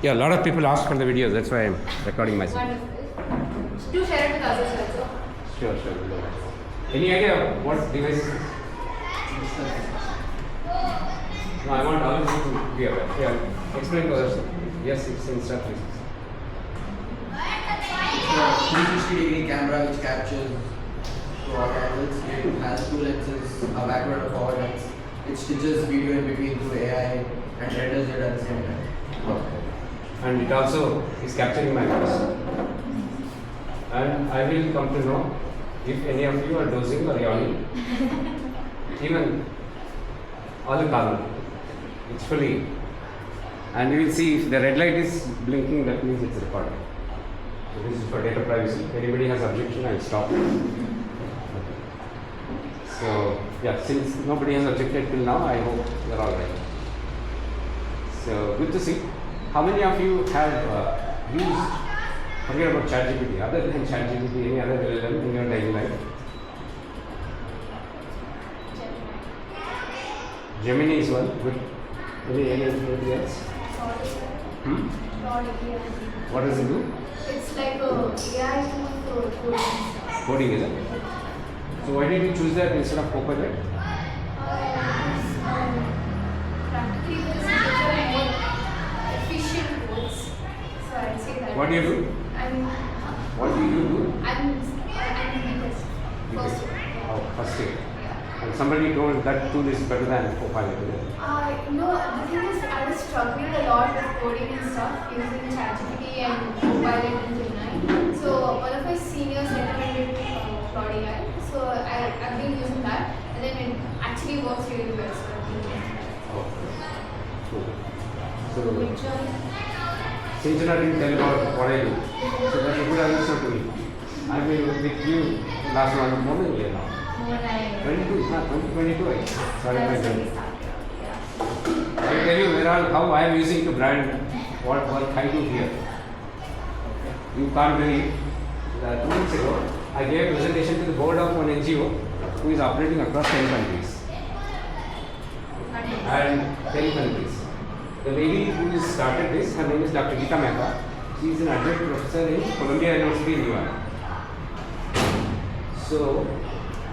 Yeah, a lot of people ask for the videos. That's why I'm recording myself. Wonderful. Do share it with others also. Sure, sure. We'll do that. Any idea what device is this? No, I want all of you to be aware. Yeah, explain to others. Yes, it's Insta360. It's a 360-degree camera which captures broad angles. It has two lenses, a backward and a forward lens. It stitches video in between through AI and renders it at the same time. Okay. And it also is capturing my voice. And I will come to know if any of you are dozing or yawning. Even all the calm. It's fully. And you will see if the red light is blinking, that means it's recorded. So this is for data privacy. If anybody has objection, I will stop. So yeah, since nobody has objected till now, I hope you're all right. So good to see. How many of you have used, forget about ChatGPT, other than ChatGPT, any other LLM in your daily life? Gemini is one. Good. Anybody else? What does it do? It's like a AI tool for coding. Coding, is it? So why did you choose that instead of Copilot? Practically, this is more efficient codes. So I'd say that. What do you do? What do you do? I'm first year. Oh, first year. And somebody told that tool is better than Copilot. Is it? No, the thing is, I was struggling a lot with coding and stuff using ChatGPT and Copilot and Gemini. So one of my seniors recommended Claude AI. So I've been using that, and then it actually works really well. So I've been using it. Okay. Cool. So, Which one? Since I didn't tell about what I do, so that's a good answer to me. I've been with you last one more than a year now. More like 2022, I started my journey. Yeah. I will tell you how I am using to brand what work I do here. You can't believe that 2 weeks ago, I gave a presentation to the board of one NGO who is operating across 10 countries. And 10 countries. The lady who started this, her name is Dr. Geeta Mehta. She is an adjunct professor in Columbia University in New York. So,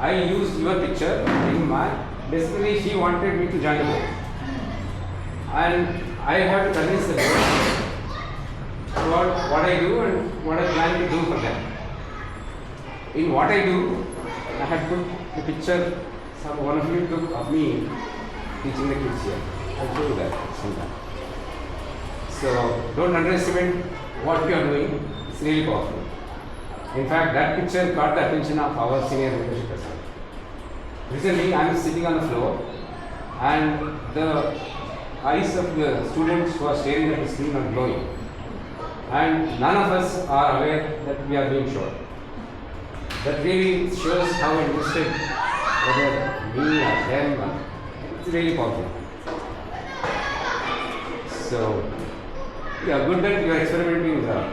I used your picture in basically she wanted me to join the board. And I have to convince the board about what I do and what I plan to do for them. In what I do, I had put the picture one of you took of me teaching the kids here. I'll show you that sometime. So don't underestimate what you are doing. It's really powerful. In fact, that picture caught the attention of our senior leadership as well. Recently, I am sitting on the floor, and the eyes of the students who are staring at the screen are glowing. And none of us are aware that we are being short. That really shows how interested whether me or them, it's really powerful. So, yeah, good that you are experimenting with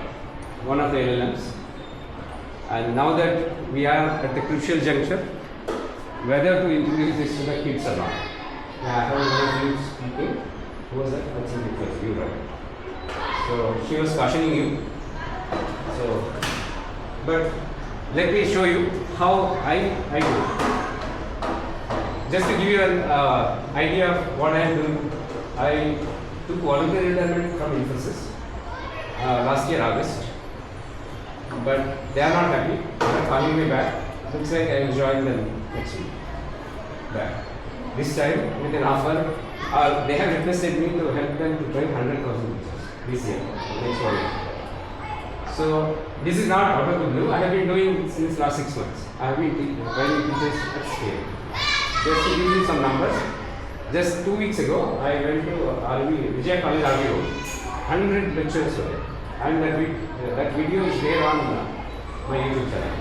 one of the LLMs. And now that we are at the crucial juncture, whether to introduce this to the kids or not. Yeah, I heard one of you speaking. Who was that? I think it was you, right? So she was cautioning you. So, but let me show you how I do. Just to give you an idea of what I am doing, I took voluntary retirement from Infosys last year, August. But they are not happy. They are calling me back. Looks like I will join them next week. Back. This time with an offer. They have requested me to help them to train 100,000 teachers this year, next 1 year. So this is not out of the blue. I have been doing it since last 6 months. I have been training teachers at scale. Just to give you some numbers, just 2 weeks ago, I went to Vijay College RVO, 100 lectures were there. And that video is there on my YouTube channel.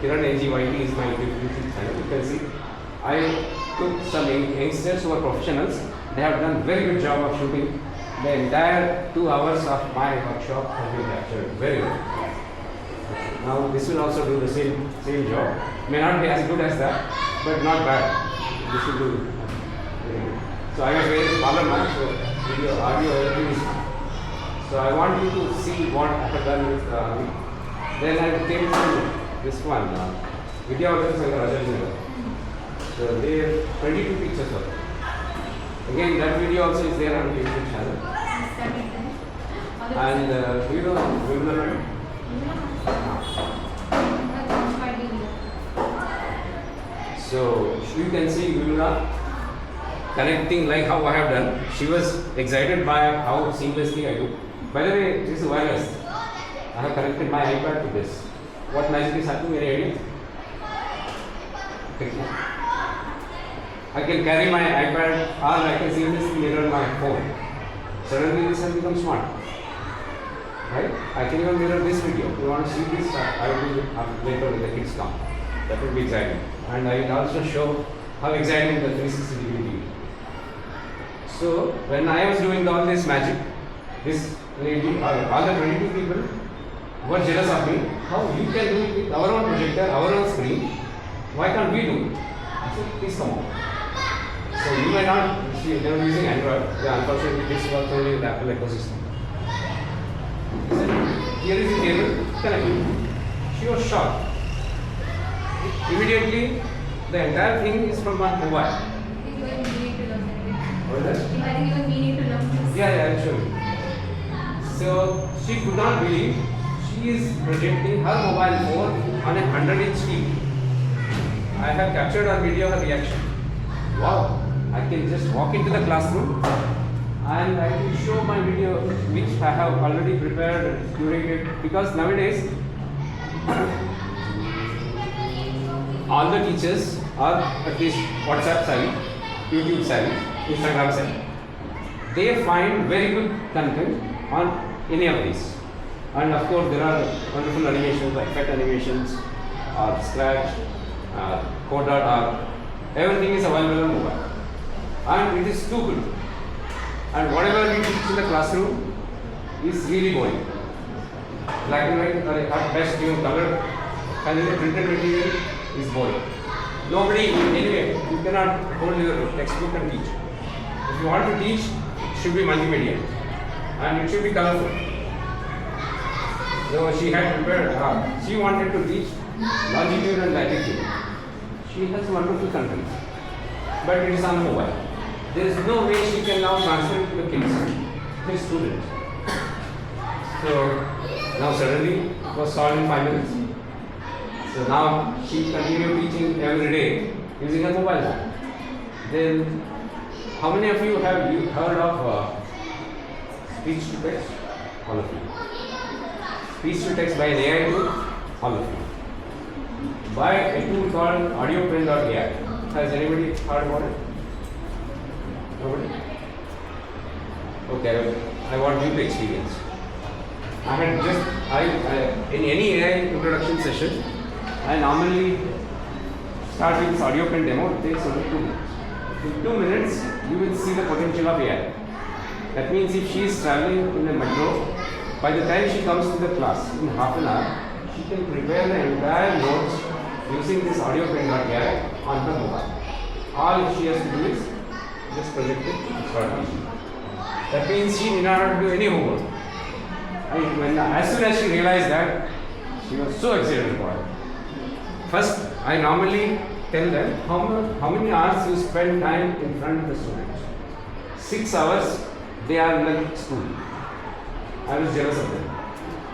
Kiran AGYT is my YouTube channel. You can see I took some youngsters who are professionals. They have done very good job of shooting. The entire 2 hours of my workshop has been captured very well. Now this will also do the same job. May not be as good as that, but not bad. This will do. So I was very problem, so video, audio, everything is So I want you to see what I have done with then I came to this one, Vidya Rajan. So there are 22 pictures of it. Again, that video also is there on the YouTube channel. And do you know Vimla? So you can see Vimla connecting like how I have done. She was excited by how seamlessly I do. By the way, this is wireless. I have connected my iPad to this. What magic is happening? Any idea? I can carry my iPad or I can seamlessly mirror my phone. Suddenly this has become smart. Right? I can even mirror this video. If you want to see this, I will do it later when the kids come. That will be exciting. And I will also show how exciting the 360 degree view. So when I was doing all this magic, this lady, all the 22 people were jealous of me. How you can do it with our own projector, our own screen? Why can't we do it? I said, please come on. So you may not, they were using Android. Yeah, unfortunately, this was only in the Apple ecosystem. I said, here is the cable, connect it. She was shocked. Immediately, the entire thing is from my mobile. What is that? I think even we need to learn this. Yeah, I'll show you. So she could not believe she is projecting her mobile phone on a 100-inch TV. I have captured her video, her reaction. Wow, I can just walk into the classroom and I can show my video which I have already prepared and curated, because nowadays all the teachers are at least WhatsApp savvy, YouTube savvy, Instagram savvy. They find very good content on any of these. And of course there are wonderful animations like pet animations or Scratch, code.org. Everything is available on mobile. And it is too good. And whatever we teach in the classroom is really going. Black and white or at best even color, and in the printed material is boring. Nobody, anyway, you cannot hold your textbook and teach. If you want to teach, it should be multimedia. And it should be colorful. So she had prepared, she wanted to teach longitude and latitude. She has wonderful content, but it is on mobile. There is no way she can now transfer it to the kids, the students. So now suddenly it was solved in 5 minutes. So now she continued teaching every day using a mobile phone. Then how many of you have heard of speech to text? All of you. Speech to text by an AI tool? All of you. By a tool called audiopen.ai. Has anybody heard about it? Nobody? Okay, I want you to experience. I had just, in any AI introduction session, I normally start with this audiopen demo. It takes only 2 minutes. In 2 minutes, you will see the potential of AI. That means if she is traveling in a metro, by the time she comes to the class, in half an hour, she can prepare the entire notes using this audiopen.ai on her mobile. All she has to do is just project it and start teaching. That means she need not do any homework. As soon as she realized that, she was so excited about it. First, I normally tell them how many hours you spend time in front of the students. 6 hours they are in the school. I was jealous of them.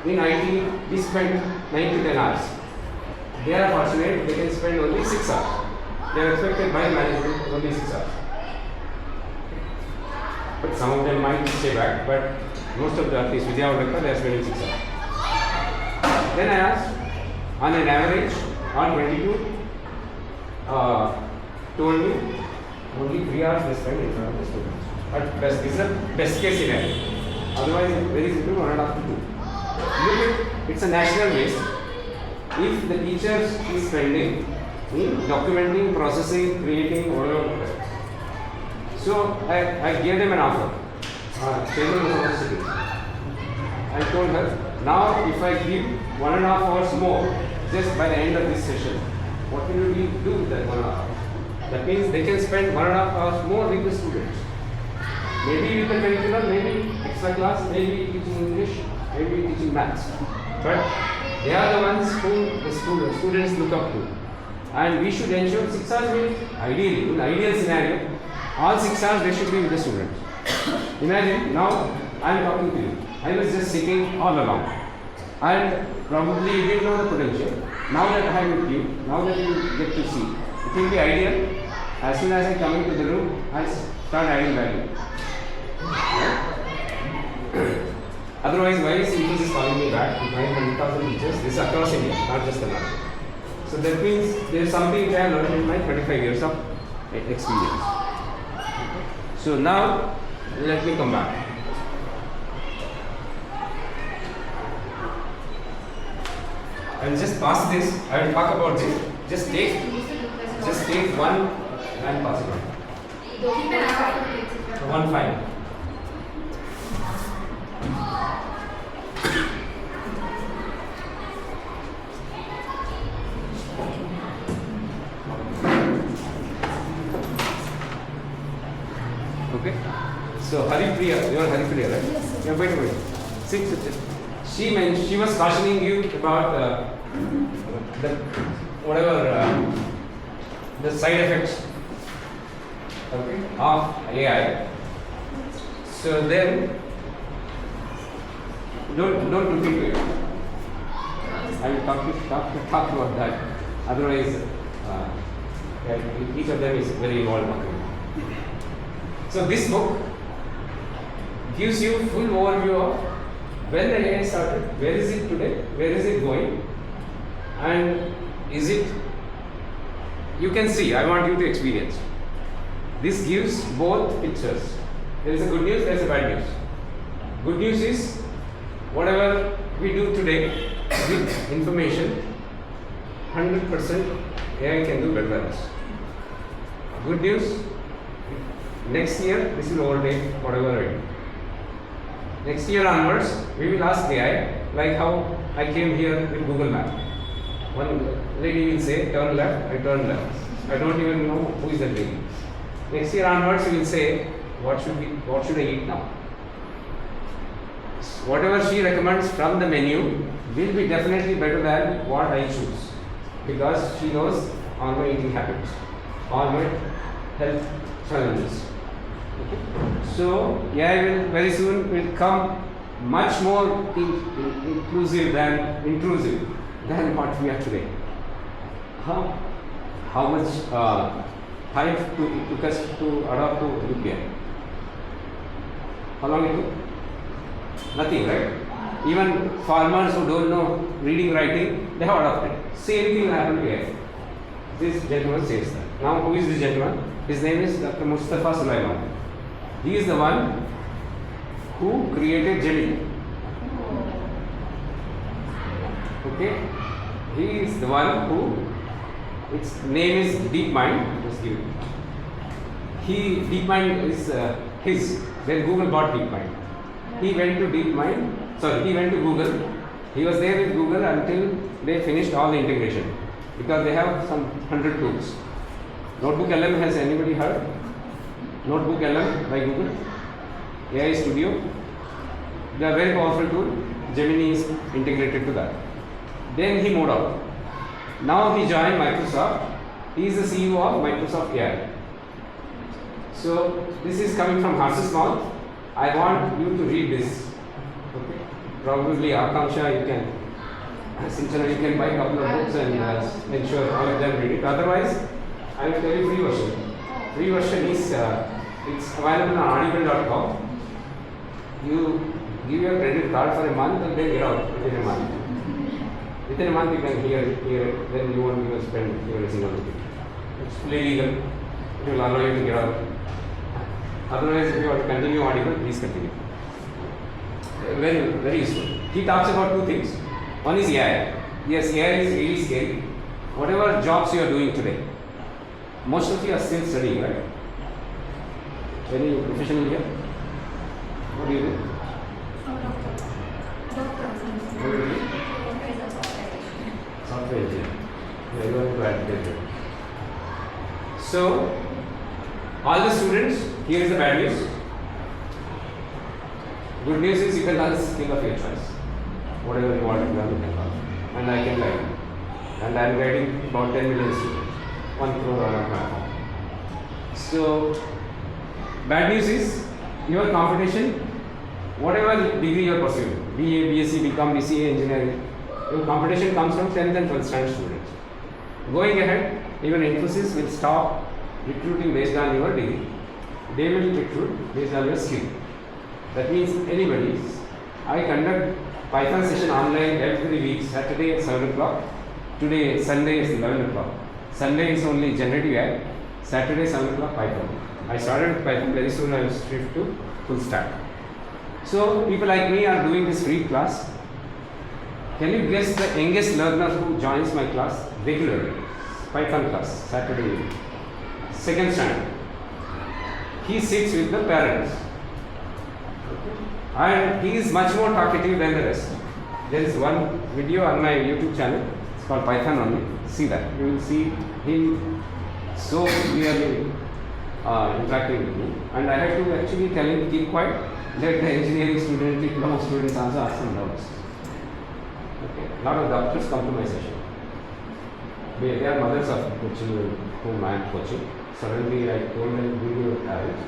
In IT, we spend 9 to 10 hours. They are fortunate, they can spend only 6 hours. They are expected by management only 6 hours. But some of them might stay back, but most of the, at least Vidya Aakanksha, they are spending 6 hours. Then I asked, on an average, on 22, told me only 3 hours they spend in front of the students. At best, this is the best case scenario. Otherwise, it's very simple, 1.5 to 2. Look at, it's a national waste. If the teacher is spending in documenting, processing, creating, whatever. So I gave them an offer. Table was on the city. I told her, now if I give 1.5 hours more, just by the end of this session, what will you do with that 1.5 hours? That means they can spend 1.5 hours more with the students. Maybe with the curriculum, maybe extra extra class, maybe teaching English, maybe teaching maths. But they are the ones whom the students look up to. And we should ensure 6 hours will, ideally, in ideal scenario, all 6 hours they should be with the students. Imagine now I am talking to you. I was just sitting all along. And probably you didn't know the potential. Now that I am with you, now that you get to see, it will be ideal. As soon as I come into the room, I start adding value. Right? Otherwise, why is Infosys calling me back? 900,000 teachers. This is across India, not just Karnataka. So that means there is something which I have learned in my 25 years of experience. So now, let me come back. I will just pass this. I will talk about this. Just take one and pass it on. One file. Okay. So Haripriya, you are Haripriya, right? Yes, sir. Yeah, wait. Sit. She was cautioning you about the side effects, okay, of AI. So then don't repeat it. I will talk about that. Otherwise, each of them is very involved. So this book gives you full overview of when the AI started, where is it today, where is it going, and is it, you can see, I want you to experience. This gives both pictures. There is a good news, there is a bad news. Good news is, whatever we do today with information, 100% AI can do better than us. Good news, next year this will overtake whatever I do. Next year onwards, we will ask AI, like how I came here with Google Map. One lady will say, turn left, I turn left. I don't even know who is that lady. Next year onwards, she will say, what should I eat now? Whatever she recommends from the menu will be definitely better than what I choose, because she knows all my eating habits, all my health challenges. Okay. So AI will very soon will come much more inclusive than intrusive than what we are today. How much time it took us to adopt to UPI? How long it took? Nothing, right? Even farmers who don't know reading, writing, they have adopted. Same thing will happen to AI. This gentleman says that. Now, who is this gentleman? His name is Dr. Mustafa Sulaiman. He is the one who created Gemini. Okay? He is the one who, its name is DeepMind. Just give it. DeepMind is his. Then Google bought DeepMind. He went to Google. He was there with Google until they finished all the integration, because they have some 100 tools. Notebook LM, has anybody heard? Notebook LM by Google, AI Studio. They are very powerful tool. Gemini is integrated to that. Then he moved out. Now he joined Microsoft. He is the CEO of Microsoft AI. So this is coming from horse's mouth. I want you to read this. Okay. Probably Aakanksha, you can buy a couple of books and ensure all of them read it. Otherwise, I will tell you free version. Free version is it's available on audible.com. You give your credit card for a month and then get out within a month. Within a month you can hear it, then you won't even spend every single rupee. It's fully legal. It will allow you to get out. Otherwise, if you want to continue Audible, please continue. Very, very useful. He talks about two things. One is AI. Yes, AI is really scary. Whatever jobs you are doing today, most of you are still studying, right? Any professional here? What do you do? What do you do? Software engineer. Yeah, you want to add that. So, all the students, here is the bad news. Good news is you can learn skill of your choice. Whatever you want to learn, you can learn. And I can learn. And I am guiding about 10 million students, 1 crore on our platform. So, bad news is your competition, whatever degree you are pursuing, BA, BSc, BCom, BCA, engineering, your competition comes from 10th and 12th standard students. Going ahead, even Infosys will stop recruiting based on your degree. They will recruit based on your skill. That means anybody. I conduct Python session online every week, Saturday at 7 o'clock. Today, Sunday is 11 o'clock. Sunday is only generative AI. Saturday, 7 o'clock, Python. I started with Python, very soon I will shift to full stack. So, people like me are doing this free class. Can you guess the youngest learner who joins my class regularly? Python class, Saturday evening. Second standard. He sits with the parents. And he is much more talkative than the rest. There is one video on my YouTube channel. It's called Python only. See that. You will see him so clearly interacting with me. And I had to actually tell him, keep quiet. Let the engineering student, diploma students also ask some doubts. Okay. A lot of doctors come to my session. They are mothers of the children whom I am coaching. Suddenly I told them, bring your parents.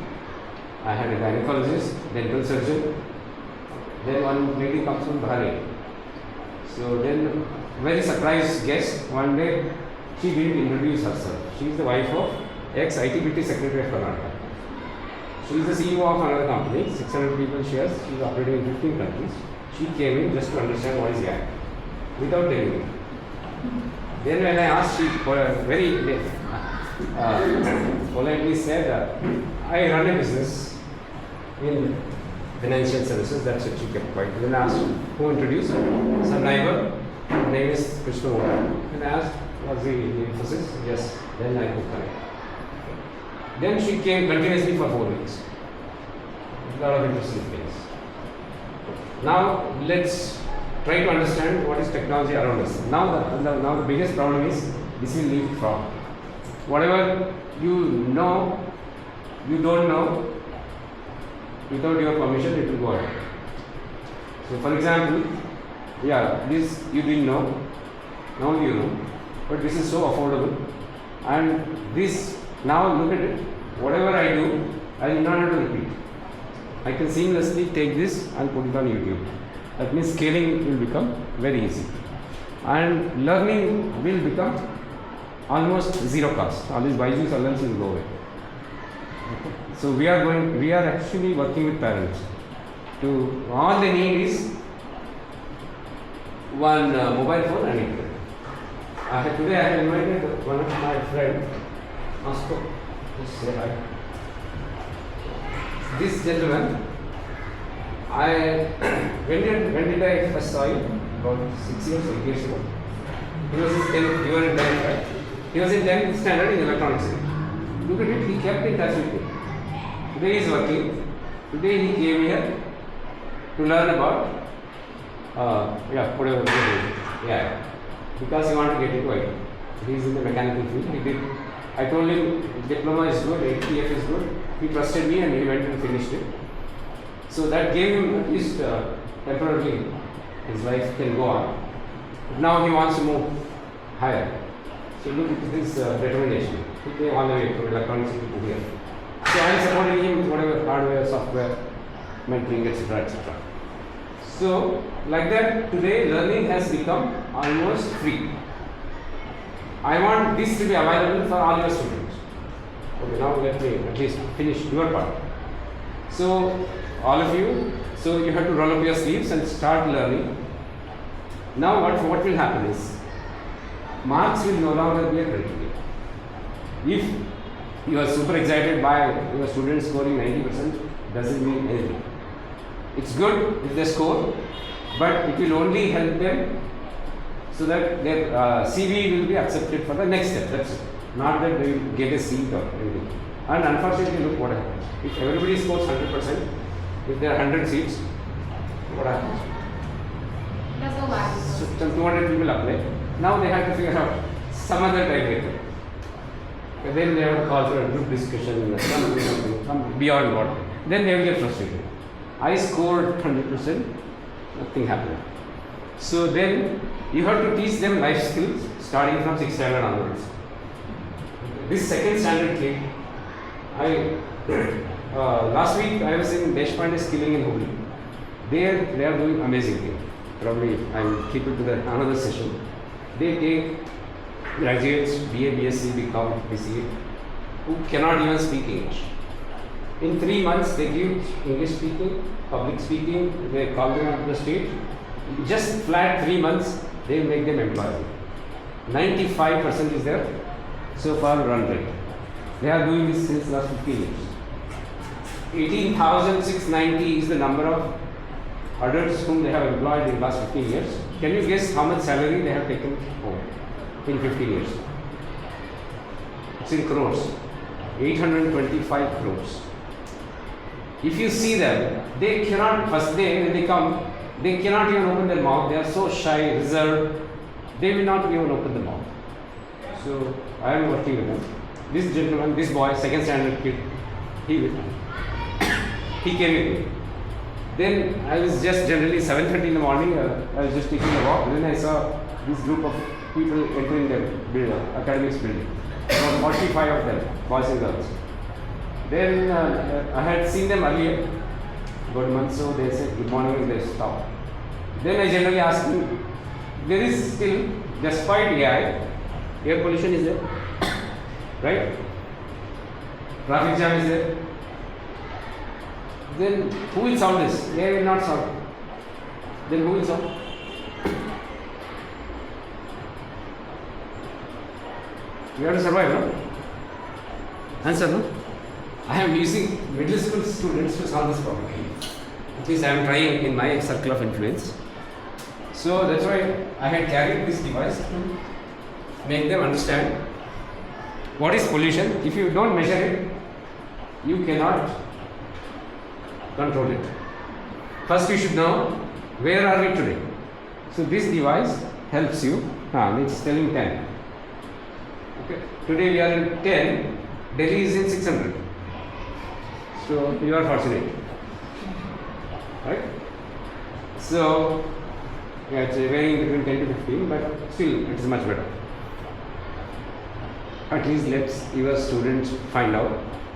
I had a gynecologist, dental surgeon. Then one lady comes from Bahrain. So then, very surprised guest, one day she didn't introduce herself. She is the wife of ex-ITBT Secretary of Karnataka. She is the CEO of another company, 600 people shares. She is operating in 15 countries. She came in just to understand what is AI, without telling me. Then when I asked, she very politely said, I run a business in financial services. That's it. She kept quiet. Then I asked, who introduced? Some neighbor. Her name is Krishna. And I asked, was he in Infosys? Yes. Then I could connect. Then she came continuously for 4 weeks. A lot of interesting things. Now let's try to understand what is technology around us. Now the biggest problem is this will lead from whatever you know, you don't know, without your permission it will go ahead. So for example, this you didn't know, now you know, but this is so affordable, and this, now look at it, whatever I do, I do not have to repeat. I can seamlessly take this and put it on YouTube. That means scaling will become very easy. And learning will become almost zero cost. All these Byju's LLMs will go away. Okay. So we are actually working with parents. All they need is one mobile phone and internet. Today I have invited one of my friends, Moscow, just say hi. This gentleman, when did I first saw him? About 6 years, 8 years ago. He was in 10th, you were in 10th, right? He was in 10th standard in electronics. Look at it, he kept in touch with me. Today he is working. Today he came here to learn about, whatever, because he wanted to get into IT. He is in the mechanical field. I told him diploma is good, ATF is good. He trusted me and he went and finished it. So that gave him at least temporarily, his life can go on. But now he wants to move higher. So look at his determination. He came all the way from electronics to here. So I am supporting him with whatever hardware, software, mentoring, etc. etc. So like that, today learning has become almost free. I want this to be available for all your students. Okay, now let me at least finish your part. So all of you, so you have to roll up your sleeves and start learning. Now what will happen is, marks will no longer be a criteria. If you are super excited by your students scoring 90%, doesn't mean anything. It's good if they score, but it will only help them so that their CV will be accepted for the next step. That's it. Not that they will get a seat or anything. And unfortunately, look what happens. If everybody scores 100%, if there are 100 seats, what happens? That's no value. So some 200 people apply. Now they have to figure out some other tiebreaker. Then they have to call for a group discussion, some beyond what. Then they will get frustrated. I scored 100%, nothing happened. So then you have to teach them life skills starting from 6th standard onwards. This second standard kid, last week I was in Deshpande skilling in Hubli. They are doing amazing thing. Probably I will keep it to the another session. They take graduates, BA, BSc, BCom, BCA, who cannot even speak English. In 3 months, they give English speaking, public speaking, they call them up to the state. Just flat 3 months, they make them employees. 95% is their so far run rate. They are doing this since last 15 years. 18,690 is the number of adults whom they have employed in the last 15 years. Can you guess how much salary they have taken home in 15 years? It's in crores. 825 crores. If you see them, they cannot, first day when they come, they cannot even open their mouth. They are so shy, reserved. They will not even open the mouth. So I am working with them. This gentleman, this boy, second standard kid, he came with me. Then I was just generally 7:30 in the morning. I was just taking a walk. Then I saw this group of people entering the building, academics building. About 45 of them, boys and girls. Then I had seen them earlier, about a month, so they said good morning and they stopped. Then I generally asked them, there is still, despite AI, air pollution is there, right? Traffic jam is there. Then who will solve this? AI will not solve. Then who will solve? We have to survive, no? Answer, no? I am using middle school students to solve this problem. At least I am trying in my circle of influence. So that's why I had carried this device to make them understand what is pollution. If you don't measure it, you cannot control it. First you should know where are we today. So this device helps you. It's telling 10. Okay. Today we are in 10. Delhi is in 600. So you are fortunate, right? So yeah, it's varying between 10 to 15, but still it is much better. At least let your students find out.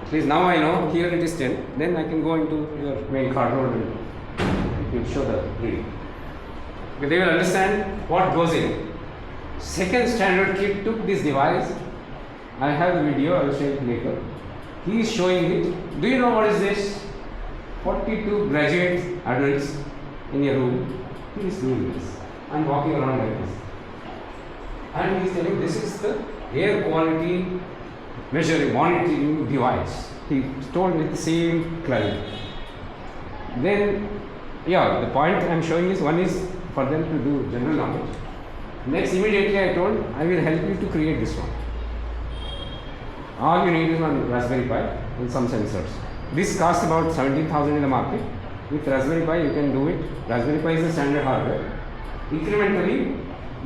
At least now I know here it is 10. Then I can go into your main card road and you can show the reading. Okay, they will understand what goes in. Second standard kid took this device. I have the video, I will show it later. He is showing it. Do you know what is this? 42 graduate adults in a room. He is doing this and walking around like this. And he is telling this is the air quality measuring, monitoring device. He told with the same clarity. Then, yeah, the point I am showing is one is for them to do general knowledge. Next, immediately I told I will help you to create this one. All you need is one Raspberry Pi and some sensors. This costs about 17,000 in the market. With Raspberry Pi you can do it. Raspberry Pi is the standard hardware. Incrementally,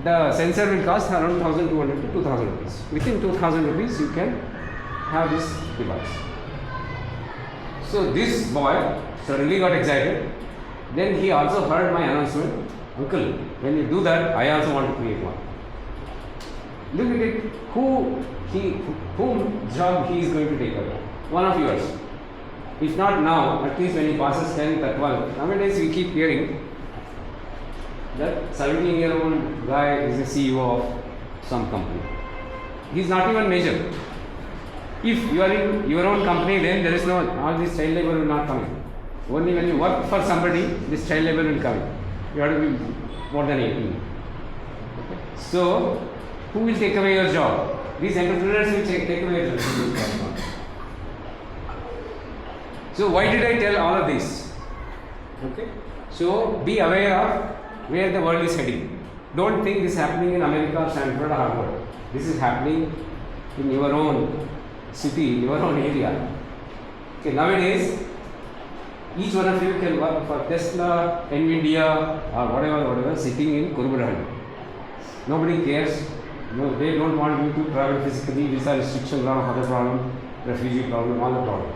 the sensor will cost around 1,200 to 2,000 rupees. Within 2,000 rupees you can have this device. So this boy suddenly got excited. Then he also heard my announcement. Uncle, when you do that, I also want to create one. Look at it. Whom job he is going to take over? One of yours. If not now, at least when he passes 10th or 12th. Nowadays we keep hearing that 17-year-old guy is the CEO of some company. He is not even major. If you are in your own company, then there is no, all this child labor will not come in. Only when you work for somebody, this child labor will come in. You have to be more than 18. So, who will take away your job? These entrepreneurs will take away your job. So, why did I tell all of this? Okay. So, be aware of where the world is heading. Don't think this is happening in America, Stanford, or Harvard. This is happening in your own city, your own area. Okay, nowadays, each one of you can work for Tesla, Nvidia, or whatever, sitting in Kurubarahalli. Nobody cares. No, they don't want you to travel physically. Visa restrictions, lot of other problem, refugee problem, all the problem.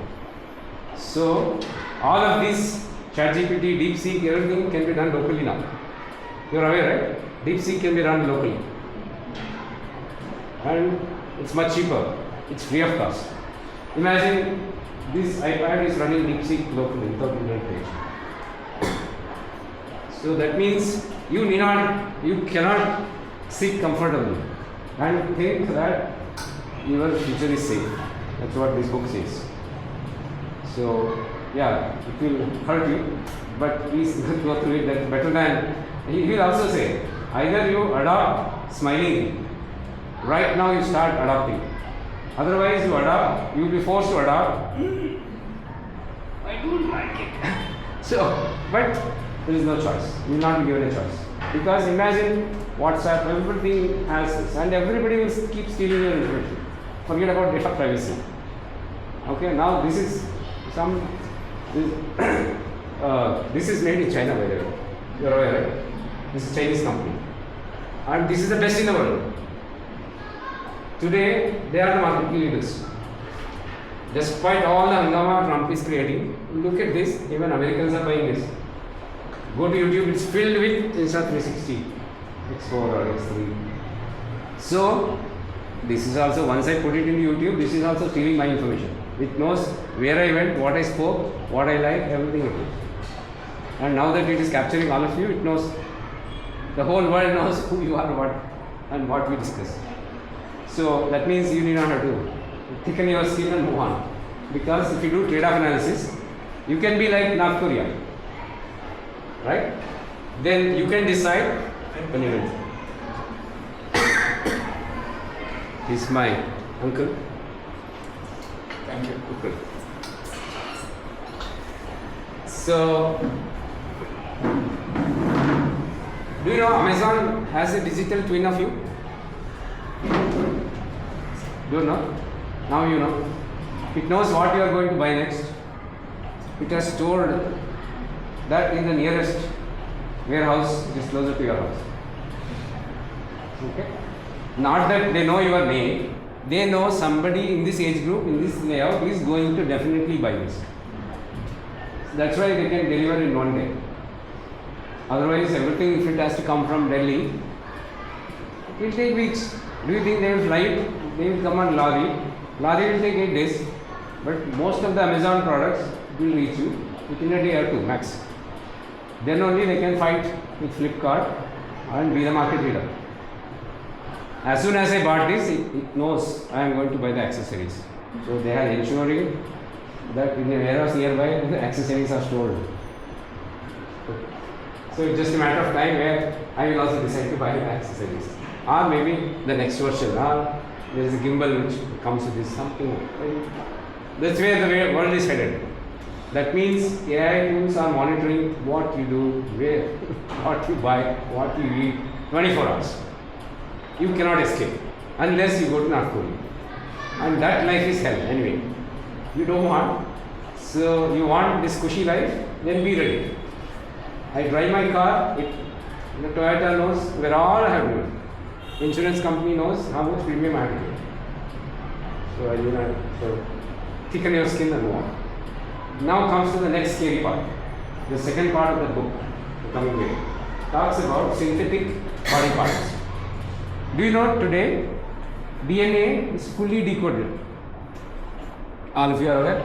So, all of this ChatGPT, DeepSeek, everything can be done locally now. You are aware, right? DeepSeek can be run locally. And it's much cheaper. It's free of cost. Imagine this iPad is running DeepSeek locally without internet page. So that means you cannot sit comfortably and think that your future is safe. That's what this book says. So yeah, it will hurt you, but please go through it. That's better than, he will also say, either you adopt smiling, right now you start adopting. Otherwise you adopt, you will be forced to adopt. I don't like it. So, but there is no choice. You will not be given a choice. Because imagine WhatsApp, everything has this, and everybody will keep stealing your information. Forget about data privacy. Okay, now this is some, this is made in China, by the way. You are aware, right? This is a Chinese company. And this is the best in the world. Today, they are the market leaders. Despite all the hangama Trump is creating, look at this, even Americans are buying this. Go to YouTube, it's filled with Insta360, X4 or X3. So, this is also, once I put it in YouTube, this is also stealing my information. It knows where I went, what I spoke, what I like, everything it knows. And now that it is capturing all of you, it knows, the whole world knows who you are, what we discuss. So that means you need not have to thicken your skin and move on. Because if you do trade-off analysis, you can be like North Korea, right? Then you can decide. He's my uncle. Thank you. Uncle. So, do you know Amazon has a digital twin of you? Do you know? Now you know. It knows what you are going to buy next. It has stored that in the nearest warehouse just closer to your house. Okay? Not that they know your name, they know somebody in this age group, in this layout is going to definitely buy this. That's why they can deliver in one day. Otherwise, everything, if it has to come from Delhi, it will take weeks. Do you think they will fly it? They will come on lorry. Lorry will take 8 days. But most of the Amazon products will reach you within a day or two max. Then only they can fight with Flipkart and be the market leader. As soon as I bought this, it knows I am going to buy the accessories. So they are ensuring that in the warehouse nearby, the accessories are stored. So it's just a matter of time where I will also decide to buy the accessories. Or maybe the next version, or there is a gimbal which comes with this something. That's where the world is headed. That means AI tools are monitoring what you do, where, what you buy, what you eat, 24 hours. You cannot escape unless you go to North Korea. And that life is hell anyway. You don't want. So you want this cushy life, then be ready. I drive my car, the Toyota knows where all I have to do. Insurance company knows how much premium I have to do. So thicken your skin and move on. Now comes to the next scary part. The second part of the book, the coming way, talks about synthetic body parts. Do you know today DNA is fully decoded? All of you are aware?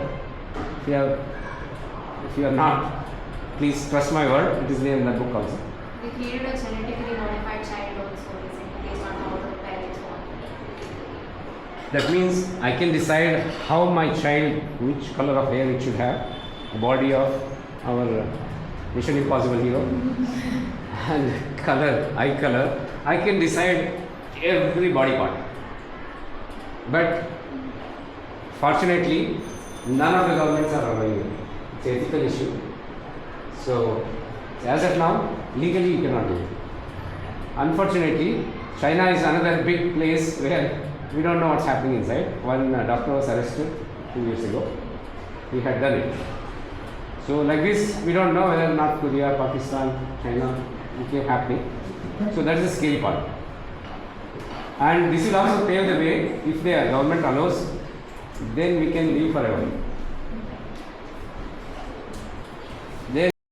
If you are not, please trust my word, it is there in the book also. They created a genetically modified child also recently based on how the parents want. That means I can decide how my child, which color of hair it should have, the body of our Mission Impossible hero, and color, eye color. I can decide every body part. But fortunately, none of the governments are allowing it. It's an ethical issue. So, as of now, legally you cannot do it. Unfortunately, China is another big place where we don't know what's happening inside. One doctor was arrested 2 years ago. He had done it. So, like this, we don't know whether North Korea, Pakistan, China, it keep happening. So, that's the scary part. And this will also pave the way, if the government allows, then we can live forever.